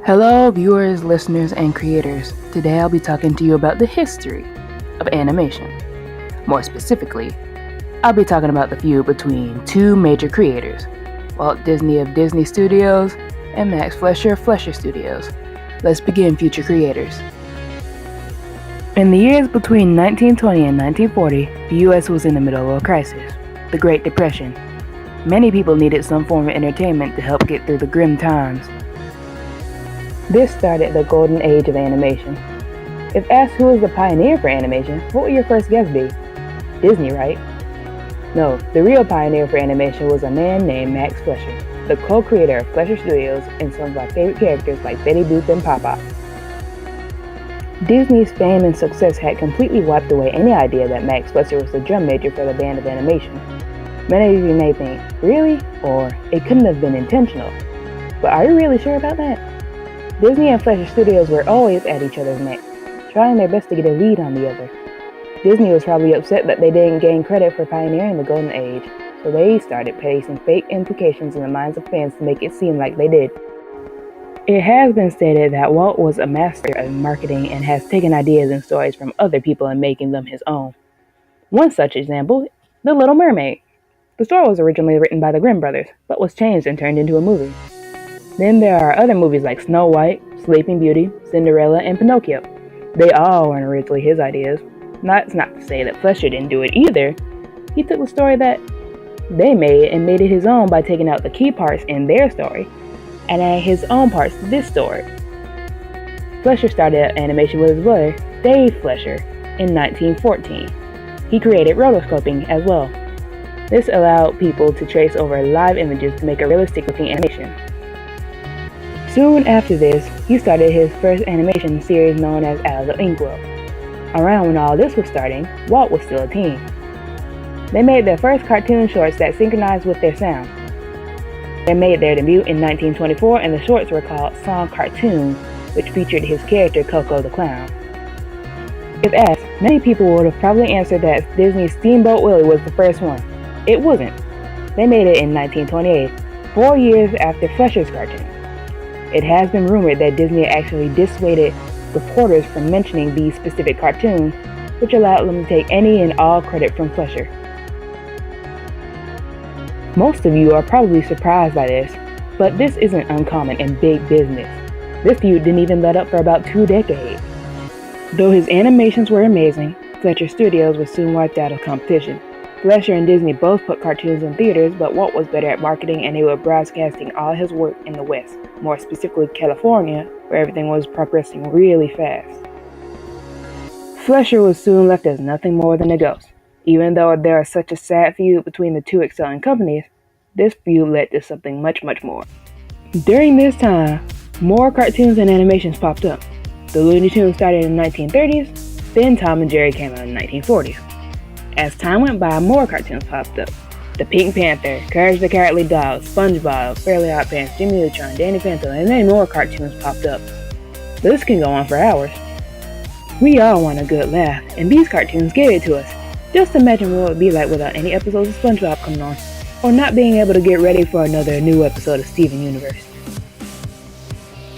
Hello, viewers, listeners, and creators. Today I'll be talking to you about the history of animation. More specifically, I'll be talking about the feud between two major creators, Walt Disney of Disney Studios and Max Fleischer of Fleischer Studios. Let's begin, future creators. In the years between 1920 and 1940, the US was in the middle of a crisis, the Great Depression. Many people needed some form of entertainment to help get through the grim times. This started the golden age of animation. If asked who was the pioneer for animation, what would your first guess be? Disney, right? No, the real pioneer for animation was a man named Max Fleischer, the co-creator of Fleischer Studios and some of our favorite characters like Betty Boop and Pop-Pop. Disney's fame and success had completely wiped away any idea that Max Fleischer was the drum major for the band of animation. Many of you may think, really? Or, it couldn't have been intentional. But are you really sure about that? Disney and Fleischer Studios were always at each other's necks, trying their best to get a lead on the other. Disney was probably upset that they didn't gain credit for pioneering the golden age, so they started placing fake implications in the minds of fans to make it seem like they did. It has been stated that Walt was a master of marketing and has taken ideas and stories from other people and making them his own. One such example, The Little Mermaid. The story was originally written by the Grimm brothers, but was changed and turned into a movie. Then there are other movies like Snow White, Sleeping Beauty, Cinderella, and Pinocchio. They all weren't originally his ideas. That's not to say that Fleischer didn't do it either. He took the story that they made and made it his own by taking out the key parts in their story and adding his own parts to this story. Fleischer started animation with his brother, Dave Fleischer, in 1914. He created rotoscoping as well. This allowed people to trace over live images to make a realistic-looking animation. Soon after this, he started his first animation series known as Out of the Inkwell. Around when all this was starting, Walt was still a teen. They made their first cartoon shorts that synchronized with their sound. They made their debut in 1924 and the shorts were called Song Cartoon, which featured his character Coco the Clown. If asked, many people would have probably answered that Disney's Steamboat Willie was the first one. It wasn't. They made it in 1928, 4 years after Fleischer's cartoon. It has been rumored that Disney actually dissuaded reporters from mentioning these specific cartoons, which allowed them to take any and all credit from Fleischer. Most of you are probably surprised by this, but this isn't uncommon in big business. This feud didn't even let up for about 2 decades. Though his animations were amazing, Fleischer Studios was soon wiped out of competition. Fleischer and Disney both put cartoons in theaters, but Walt was better at marketing and they were broadcasting all his work in the West, more specifically California, where everything was progressing really fast. Fleischer was soon left as nothing more than a ghost. Even though there is such a sad feud between the two excelling companies, this feud led to something much more. During this time, more cartoons and animations popped up. The Looney Tunes started in the 1930s, then Tom and Jerry came out in the 1940s. As time went by, more cartoons popped up. The Pink Panther, Courage the Cowardly Dog, SpongeBob, Fairly Odd Parents, Jimmy Neutron, Danny Phantom, and many more cartoons popped up. This can go on for hours. We all want a good laugh, and these cartoons gave it to us. Just imagine what it would be like without any episodes of SpongeBob coming on, or not being able to get ready for another new episode of Steven Universe.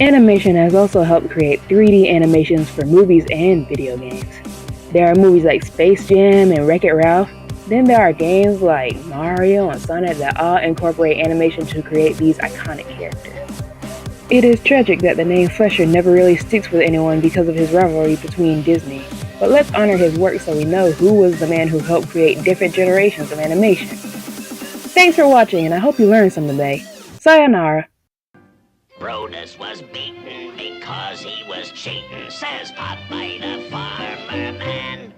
Animation has also helped create 3D animations for movies and video games. There are movies like Space Jam and Wreck-It Ralph. Then there are games like Mario and Sonic that all incorporate animation to create these iconic characters. It is tragic that the name Fleischer never really sticks with anyone because of his rivalry between Disney. But let's honor his work so we know who was the man who helped create different generations of animation. Thanks for watching and I hope you learned something today. Sayonara. Brutus was beaten because he was cheating, says Popeye the farmer man.